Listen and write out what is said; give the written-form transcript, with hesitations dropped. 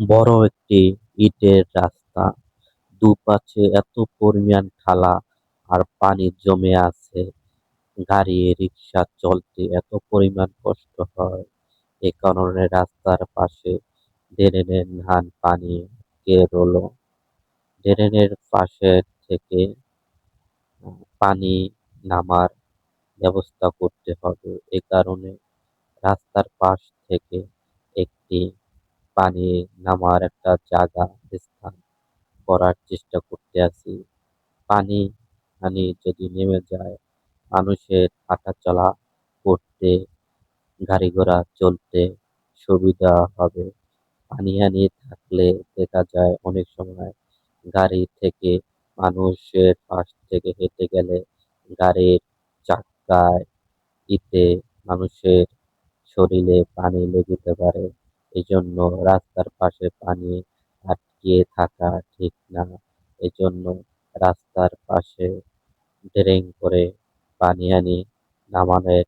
বড় একটি ইটের রাস্তা, দুপাশে এত পরিমাণ ঢালা আর পানি জমে আছে, গাড়ি রিক্সা চলতে এত পরিমাণ কষ্ট হয়। এ কারণে রাস্তার পাশে ড্রেনের ধান পানি আটকে রইল। ড্রেনের পাশে থেকে পানি নামার ব্যবস্থা করতে হবে। এ কারণে রাস্তার পাশ থেকে একটি পানি নামার একটা জায়গা স্থান করার চেষ্টা করতে আছি। পানি যদি নেমে যায়, মানুষের হাঁটাচলা করতে, গাড়ি ঘোড়া চলতে সুবিধা হবে। পানি থাকলে দেখা যায় অনেক সময় গাড়ি থেকে মানুষের পাশ থেকে হেঁটে গেলে গাড়ির চাকায় ইতে মানুষের শরীরে পানি লেগে যেতে পারে। এজন্য রাস্তার পাশে পানি আটকে থাকা ঠিক না। এজন্য রাস্তার পাশে ড্রেন করে পানি নামানোর